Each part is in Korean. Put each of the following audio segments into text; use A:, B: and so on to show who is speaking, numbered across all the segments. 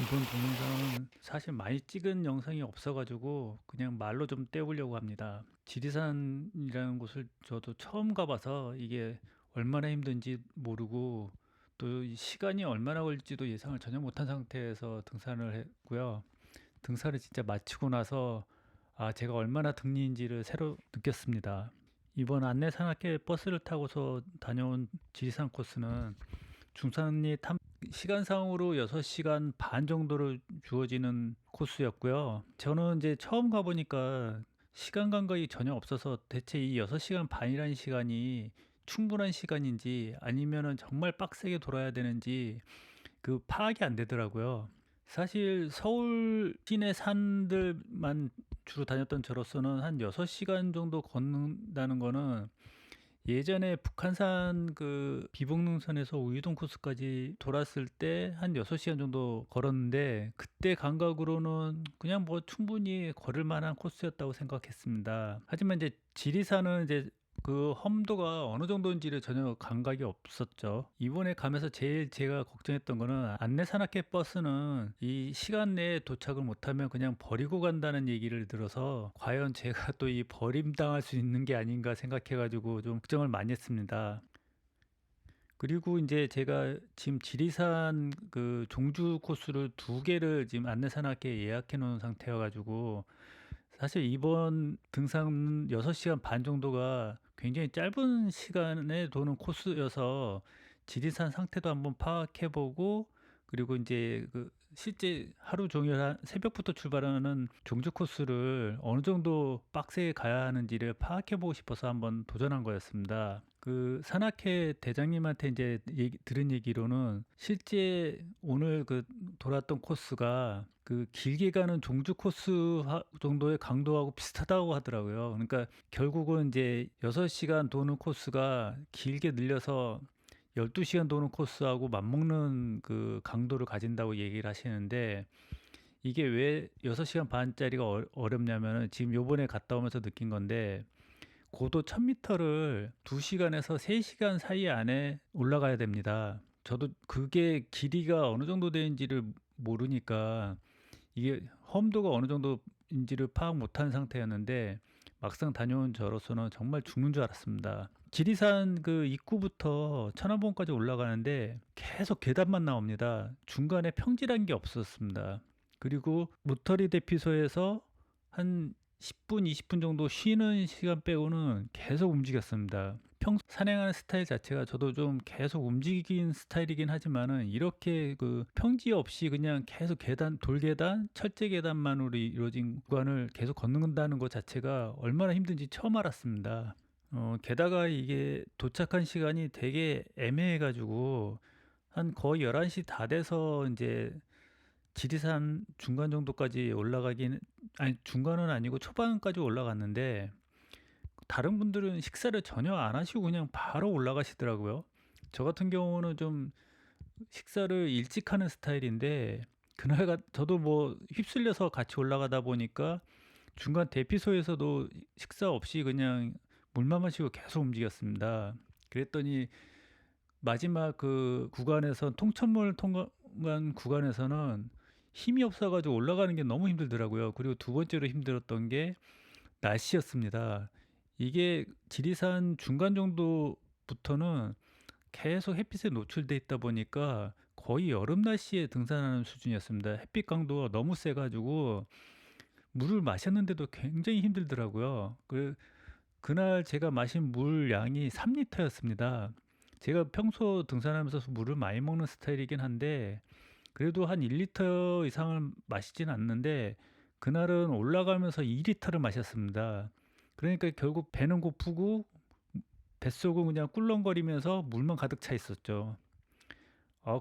A: 이번 동영상은 사실 많이 찍은 영상이 없어가지고 그냥 말로 좀 때우려고 합니다. 지리산이라는 곳을 저도 처음 가봐서 이게 얼마나 힘든지 모르고 또 이 시간이 얼마나 걸릴지도 예상을 전혀 못한 상태에서 등산을 했고요. 등산을 진짜 마치고 나서 제가 얼마나 등리인지를 새로 느꼈습니다. 이번 안내 산악회 버스를 타고서 다녀온 지리산 코스는 중산리 시간상으로 6시간 반 정도로 주어지는 코스였고요. 저는 이제 처음 가보니까 시간 감각이 전혀 없어서 대체 이 6시간 반이라는 시간이 충분한 시간인지 아니면은 정말 빡세게 돌아야 되는지 그 파악이 안 되더라고요. 사실 서울 시내 산들만 주로 다녔던 저로서는 한 6시간 정도 걷는다는 거는 예전에 북한산 그 비봉능선에서 우유동 코스까지 돌았을 때 한 6시간 정도 걸었는데 그때 감각으로는 그냥 뭐 충분히 걸을 만한 코스였다고 생각했습니다. 하지만 이제 지리산은 이제 그 험도가 어느 정도인지를 전혀 감각이 없었죠. 이번에 가면서 제일 제가 걱정했던 거는 안내 산악회 버스는 이 시간 내에 도착을 못하면 그냥 버리고 간다는 얘기를 들어서 과연 제가 또 이 버림당할 수 있는 게 아닌가 생각해가지고 좀 걱정을 많이 했습니다. 그리고 이제 제가 지금 지리산 그 종주 코스를 2개를 지금 안내 산악회에 예약해 놓은 상태여가지고 사실 이번 등산 6시간 반 정도가 굉장히 짧은 시간에 도는 코스여서 지리산 상태도 한번 파악해 보고 그리고 이제 그 실제 하루 종일 한 새벽부터 출발하는 종주 코스를 어느 정도 빡세게 가야 하는지를 파악해 보고 싶어서 한번 도전한 거였습니다. 그 산악회 대장님한테 이제 들은 얘기로는 실제 오늘 그 돌았던 코스가 그 길게 가는 종주 코스 정도의 강도하고 비슷하다고 하더라고요. 그러니까 결국은 이제 6시간 도는 코스가 길게 늘려서 12시간 도는 코스하고 맞먹는 그 강도를 가진다고 얘기를 하시는데 이게 왜 6시간 반짜리가 어렵냐면은 지금 요번에 갔다 오면서 느낀 건데 고도 1000m를 2시간에서 3시간 사이 안에 올라가야 됩니다. 저도 그게 길이가 어느 정도 되는지를 모르니까 이게 험도가 어느 정도인지를 파악 못한 상태였는데 막상 다녀온 저로서는 정말 죽는 줄 알았습니다. 지리산 그 입구부터 천안봉까지 올라가는데 계속 계단만 나옵니다. 중간에 평지란 게 없었습니다. 그리고 무터리 대피소에서 한 10분, 20분 정도 쉬는 시간 빼고는 계속 움직였습니다. 평소 산행하는 스타일 자체가 저도 좀 계속 움직이긴 스타일이긴 하지만은 이렇게 그 평지 없이 그냥 계속 계단, 돌계단, 철제 계단만으로 이루어진 구간을 계속 걷는다는 것 자체가 얼마나 힘든지 처음 알았습니다. 게다가 이게 도착한 시간이 되게 애매해가지고 한 거의 11시 다 돼서 이제 지리산 중간 정도까지 올라가긴 아니 중간은 아니고 초반까지 올라갔는데 다른 분들은 식사를 전혀 안 하시고 그냥 바로 올라가시더라고요. 저 같은 경우는 좀 식사를 일찍 하는 스타일인데 저도 뭐 휩쓸려서 같이 올라가다 보니까 중간 대피소에서도 식사 없이 그냥 물만 마시고 계속 움직였습니다. 그랬더니 마지막 그 구간에서 통천문을 통과한 구간에서는 힘이 없어가지고 올라가는 게 너무 힘들더라고요. 그리고 두 번째로 힘들었던 게 날씨였습니다. 이게 지리산 중간 정도부터는 계속 햇빛에 노출돼 있다 보니까 거의 여름 날씨에 등산하는 수준이었습니다. 햇빛 강도가 너무 세가지고 물을 마셨는데도 굉장히 힘들더라고요. 그날 제가 마신 물 양이 3리터였습니다. 제가 평소 등산하면서 물을 많이 먹는 스타일이긴 한데 그래도 한 1리터 이상을 마시진 않는데 그날은 올라가면서 2리터를 마셨습니다. 그러니까 결국 배는 고프고 뱃속은 그냥 꿀렁거리면서 물만 가득 차 있었죠.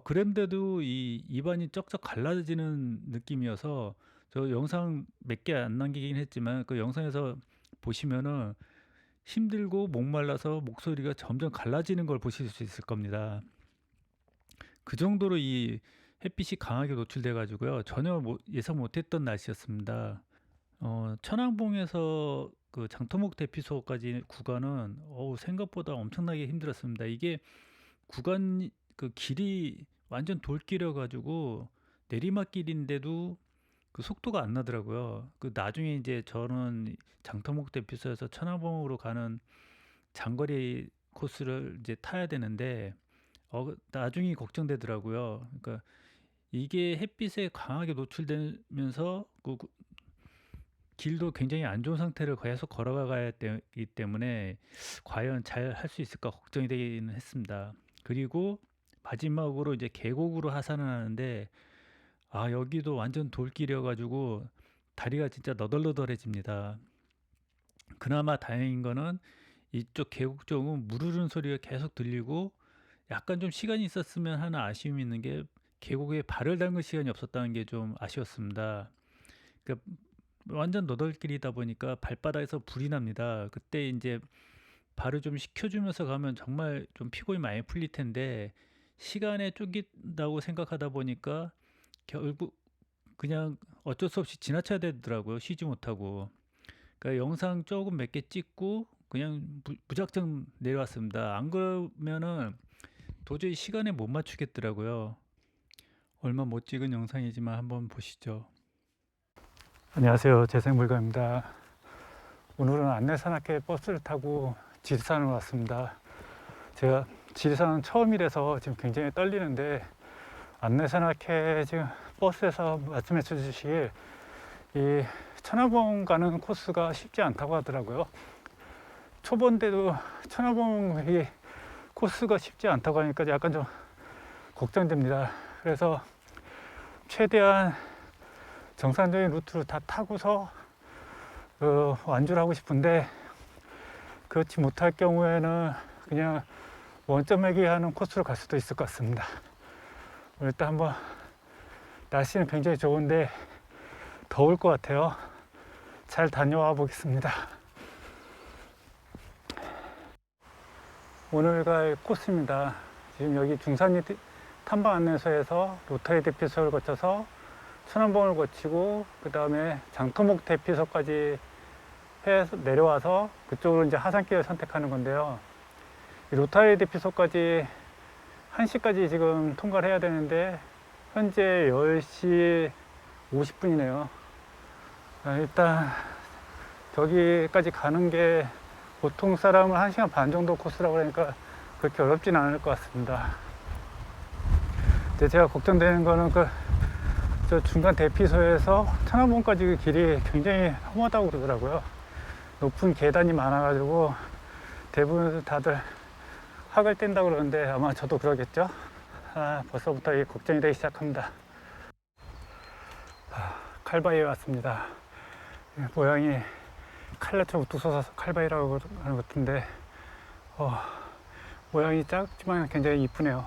A: 그런데도 이 입안이 쩍쩍 갈라지는 느낌이어서 저 영상 몇 개 안 남기긴 했지만 그 영상에서 보시면은 힘들고 목말라서 목소리가 점점 갈라지는 걸 보실 수 있을 겁니다. 그 정도로 이 햇빛이 강하게 노출돼 가지고요. 전혀 예상 못했던 날씨였습니다. 천왕봉에서 그 장터목 대피소까지 구간은 생각보다 엄청나게 힘들었습니다. 이게 구간 그 길이 완전 돌길이어 가지고 내리막길인데도 그 속도가 안 나더라고요. 그 나중에 이제 저는 장터목 대피소에서 천왕봉으로 가는 장거리 코스를 이제 타야 되는데 나중에 걱정되더라고요. 그러니까 이게 햇빛에 강하게 노출되면서 길도 굉장히 안 좋은 상태를 계속 걸어가야 되기 때문에 과연 잘 할 수 있을까 걱정이 되기는 했습니다. 그리고 마지막으로 이제 계곡으로 하산을 하는데 여기도 완전 돌길이어 가지고 다리가 진짜 너덜너덜해집니다. 그나마 다행인 거는 이쪽 계곡 쪽은 물 흐르는 소리가 계속 들리고 약간 좀 시간이 있었으면 하는 아쉬움이 있는 게 계곡에 발을 담글 시간이 없었다는 게 좀 아쉬웠습니다. 그러니까 완전 너덜길이다 보니까 발바닥에서 불이 납니다. 그때 이제 발을 좀 식혀주면서 가면 정말 좀 피곤이 많이 풀릴 텐데 시간에 쫓긴다고 생각하다 보니까 결국 그냥 어쩔 수 없이 지나쳐야 되더라고요. 쉬지 못하고. 그러니까 영상 조금 몇 개 찍고 그냥 무작정 내려왔습니다. 안 그러면은 도저히 시간에 못 맞추겠더라고요. 얼마 못 찍은 영상이지만 한번 보시죠. 안녕하세요. 재생불가입니다. 오늘은 안내산악회 버스를 타고 지리산으로 왔습니다. 제가 지리산은 처음이라서 지금 굉장히 떨리는데 안내산악회 지금 버스에서 말씀해 주시길 이 천왕봉 가는 코스가 쉽지 않다고 하더라고요. 초보인데도 천왕봉 이 코스가 쉽지 않다고 하니까 약간 좀 걱정됩니다. 그래서 최대한 정상적인 루트를 다 타고서 완주를 하고 싶은데 그렇지 못할 경우에는 그냥 원점 매기하는 코스로 갈 수도 있을 것 같습니다. 일단 한번 날씨는 굉장히 좋은데 더울 것 같아요. 잘 다녀와 보겠습니다. 오늘 갈 코스입니다. 지금 여기 중산리 탐방 안내소에서 로타리 대피소를 거쳐서 천왕봉을 거치고 그 다음에 장터목 대피소까지 해서 내려와서 그쪽으로 이제 하산길을 선택하는 건데요. 이 로타리 대피소까지 1시까지 지금 통과를 해야 되는데 현재 10시 50분이네요. 일단 저기까지 가는 게 보통 사람은 1시간 반 정도 코스라고 하니까 그렇게 어렵진 않을 것 같습니다. 이제 제가 걱정되는 거는 저 중간 대피소에서 천왕봉까지 그 길이 굉장히 험하다고 그러더라고요. 높은 계단이 많아가지고 대부분 다들 학을 뗀다고 그러는데 아마 저도 그러겠죠. 벌써부터 걱정이 되기 시작합니다. 칼바위에 왔습니다. 모양이 칼날처럼 우뚝 솟아서 칼바위라고 하는 것 같은데 모양이 작지만 굉장히 이쁘네요.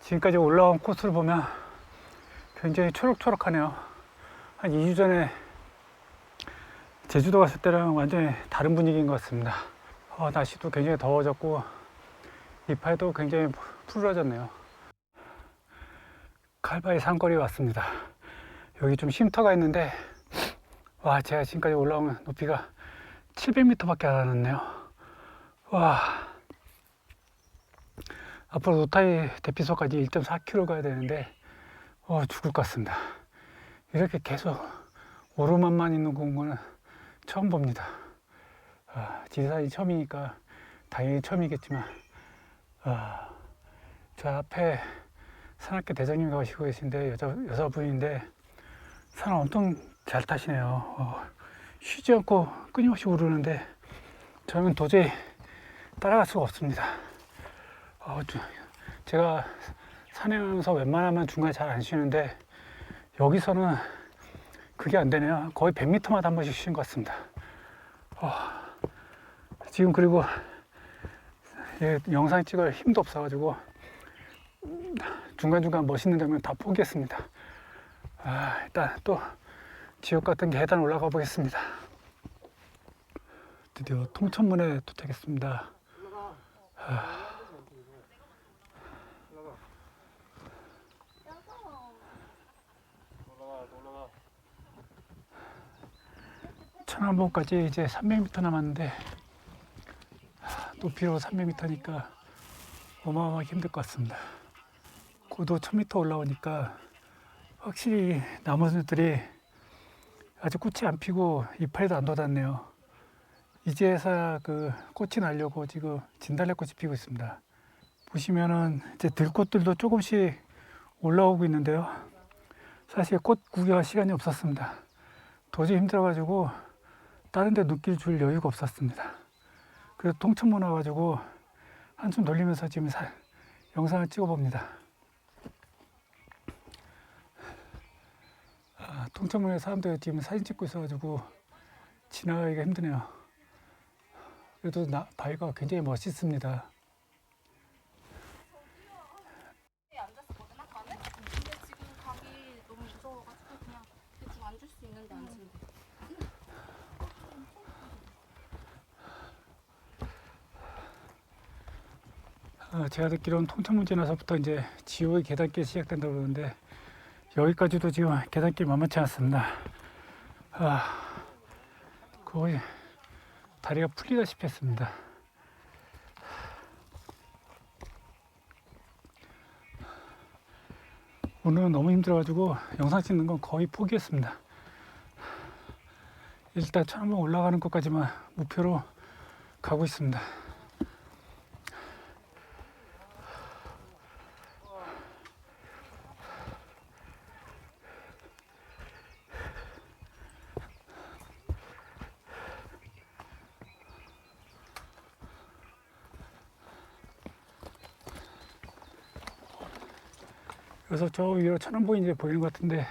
A: 지금까지 올라온 코스를 보면 굉장히 초록초록하네요. 한 2주 전에 제주도 갔을 때랑 완전히 다른 분위기인 것 같습니다. 날씨도 굉장히 더워졌고 이파이도 굉장히 푸르러졌네요. 칼바위 산거리에 왔습니다. 여기 좀 쉼터가 있는데 제가 지금까지 올라온 높이가 700m 밖에 안 왔네요. 앞으로 로타리 대피소까지 1.4km 가야 되는데 죽을 것 같습니다. 이렇게 계속 오르막만 있는 공간은 처음 봅니다. 지리산이 처음이니까 당연히 처음이겠지만 저 앞에 산악회 대장님이 가시고 계신데 여자분인데 산 엄청 잘 타시네요. 쉬지 않고 끊임없이 오르는데 저는 도저히 따라갈 수가 없습니다. 제가 산행하면서 웬만하면 중간에 잘 안 쉬는데 여기서는 그게 안 되네요. 거의 100m마다 한 번씩 쉬는 것 같습니다. 지금 그리고 영상 찍을 힘도 없어가지고 중간중간 멋있는 장면 다 포기했습니다. 일단 또 지옥 같은 계단 올라가 보겠습니다. 드디어 통천문에 도착했습니다. 천왕봉까지 이제 300m 남았는데 높이로 300m니까 어마어마하게 힘들 것 같습니다.
B: 고도 1000m 올라오니까 확실히 나무들이 아직 꽃이 안 피고 이파리도 안 돋았네요. 이제서야 그 꽃이 나려고 지금 진달래꽃이 피고 있습니다. 보시면은 이제 들꽃들도 조금씩 올라오고 있는데요. 사실 꽃 구경할 시간이 없었습니다. 도저히 힘들어가지고 다른 데 눈길 줄 여유가 없었습니다. 그래서 통천문 와가지고 한숨 돌리면서 지금 영상을 찍어봅니다. 통천문에 사람들이 지금 사진 찍고 있어가지고 지나가기가 힘드네요. 그래도 바위가 굉장히 멋있습니다.
C: 앉았었거든 아까는? 근데 지금 가기 너무 무서워가지고 그냥 대충 앉을 수 있는데 앉으면 돼.
B: 제가 듣기로는 통천문 지나서부터 이제 지옥의 계단길이 시작된다고 그러는데 여기까지도 지금 계단길 만만치 않습니다. 거의 다리가 풀리다시피 했습니다. 오늘은 너무 힘들어가지고 영상 찍는 건 거의 포기했습니다. 일단 천안문 올라가는 것까지만 목표로 가고 있습니다. 그래서 저 위로 천안봉이 이제 보이는 것 같은데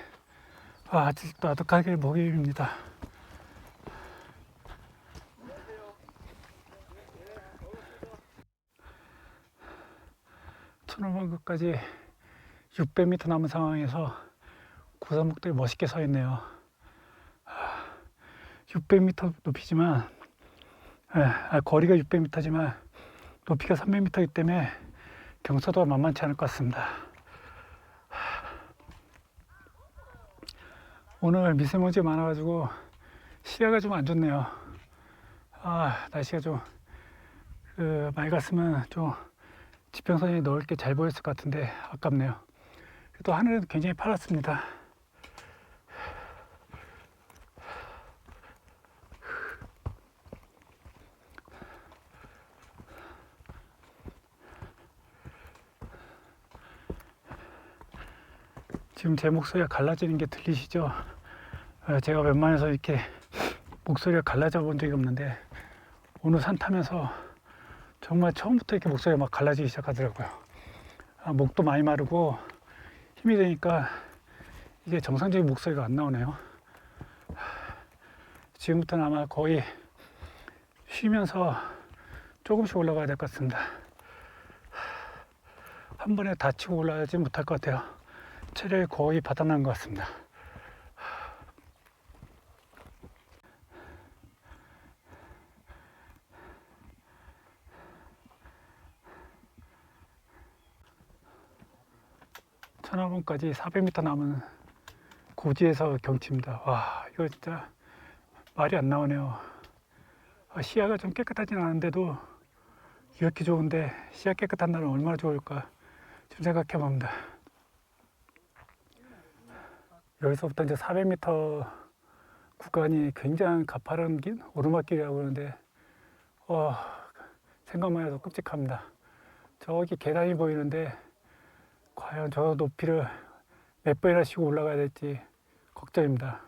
B: 아직도 아득하게 목요일입니다. 천안봉까지 600m 남은 상황에서 고사목들이 멋있게 서 있네요. 600m 높이지만 거리가 600m지만 높이가 300m이기 때문에 경사도가 만만치 않을 것 같습니다. 오늘 미세먼지가 많아가지고 시야가 좀 안 좋네요. 날씨가 좀 맑았으면 좀 지평선이 넓게 잘 보였을 것 같은데 아깝네요. 또 하늘은 굉장히 파랗습니다. 지금 제 목소리가 갈라지는 게 들리시죠? 제가 웬만해서 이렇게 목소리가 갈라져 본 적이 없는데 오늘 산 타면서 정말 처음부터 이렇게 목소리가 막 갈라지기 시작하더라고요. 목도 많이 마르고 힘이 되니까 이게 정상적인 목소리가 안 나오네요. 지금부터는 아마 거의 쉬면서 조금씩 올라가야 될 것 같습니다. 한 번에 다 치고 올라가지 못할 것 같아요. 체력이 거의 바닥난 것 같습니다. 천안봉까지 400m 남은 고지에서 경치입니다. 와, 이거 진짜 말이 안 나오네요. 시야가 좀 깨끗하진 않은데도 이렇게 좋은데 시야 깨끗한 날은 얼마나 좋을까 좀 생각해 봅니다. 여기서부터 이제 400m 구간이 굉장히 가파른 오르막길이라고 하는데 생각만 해도 끔찍합니다. 저기 계단이 보이는데 과연 저 높이를 몇 번이나 쉬고 올라가야 될지 걱정입니다.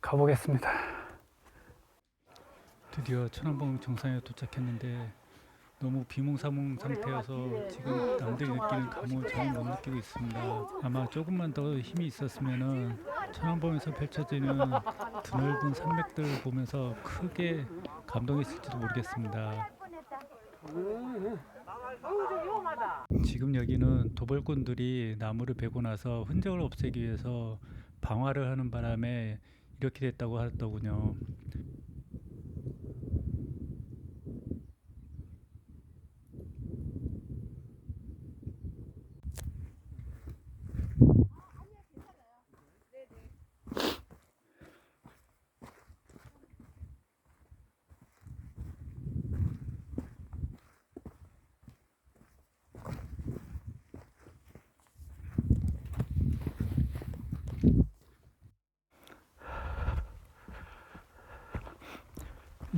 B: 가보겠습니다.
A: 드디어 천안봉 정상에 도착했는데 너무 비몽사몽 상태여서 지금 남들이 느끼는 감을 전혀 못 느끼고 있습니다. 아마 조금만 더 힘이 있었으면은 천안봉에서 펼쳐지는 드넓은 산맥들 보면서 크게 감동했을지도 모르겠습니다. 지금 여기는 도벌꾼들이 나무를 베고 나서 흔적을 없애기 위해서 방화를 하는 바람에 이렇게 됐다고 하더군요.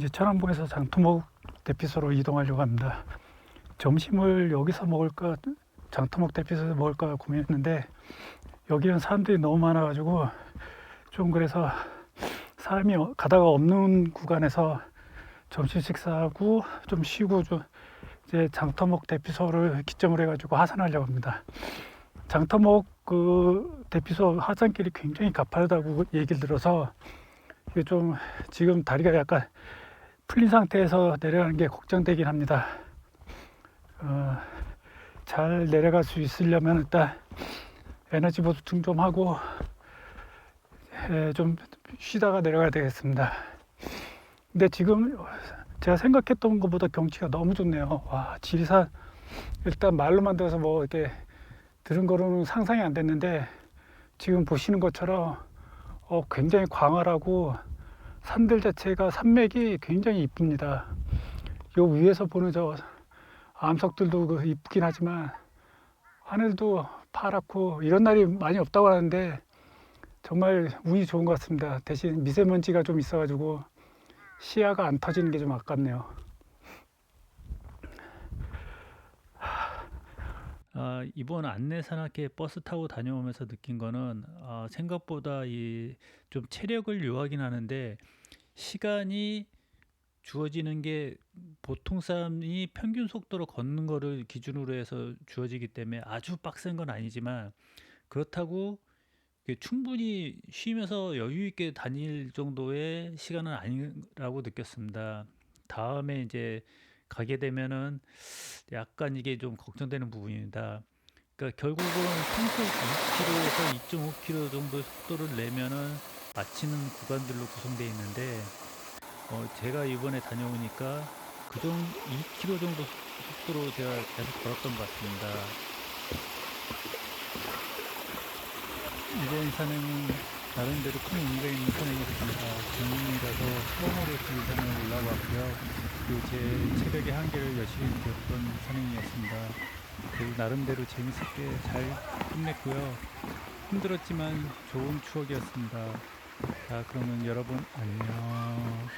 B: 이제 천안봉에서 장터목 대피소로 이동하려고 합니다. 점심을 여기서 먹을까 장터목 대피소에서 먹을까 고민했는데 여기는 사람들이 너무 많아가지고 좀 그래서 사람이 가다가 없는 구간에서 점심 식사하고 좀 쉬고 좀 이제 장터목 대피소를 기점으로 해가지고 하산하려고 합니다. 장터목 그 대피소 하산길이 굉장히 가파르다고 얘기를 들어서 이게 좀 지금 다리가 약간 풀린 상태에서 내려가는 게 걱정되긴 합니다. 잘 내려갈 수 있으려면 일단 에너지 보충 좀 하고 좀 쉬다가 내려가야 되겠습니다. 근데 지금 제가 생각했던 것보다 경치가 너무 좋네요. 와, 지리산 일단 말로만 들어서 뭐 이렇게 들은 거로는 상상이 안 됐는데 지금 보시는 것처럼 굉장히 광활하고 산들 자체가 산맥이 굉장히 이쁩니다. 요 위에서 보는 저 암석들도 그 이쁘긴 하지만 하늘도 파랗고 이런 날이 많이 없다고 하는데 정말 운이 좋은 것 같습니다. 대신 미세먼지가 좀 있어가지고 시야가 안 터지는 게 좀 아깝네요.
A: 이번 안내산악회 버스 타고 다녀오면서 느낀 거는 생각보다 좀 체력을 요하긴 하는데 시간이 주어지는 게 보통 사람이 평균 속도로 걷는 거를 기준으로 해서 주어지기 때문에 아주 빡센 건 아니지만 그렇다고 충분히 쉬면서 여유 있게 다닐 정도의 시간은 아니라고 느꼈습니다. 다음에 이제 가게 되면은 약간 이게 좀 걱정되는 부분입니다. 그러니까 결국은 평소 2km에서 2.5km 정도 속도를 내면은 마치는 구간들로 구성되어 있는데 제가 이번에 다녀오니까 그정 2km 정도 속도로 제가 계속 걸었던 것 같습니다. 이번 산행은 나름대로 큰 의미가 있는 산행이었습니다. 국민이라서 처음으로 지리산을 올라왔고요. 그리고 제 체력의 한계를 여실히 느꼈던 산행이었습니다. 그리고 나름대로 재밌게 잘 끝냈고요. 힘들었지만 좋은 추억이었습니다. 자, 그러면 여러분 안녕.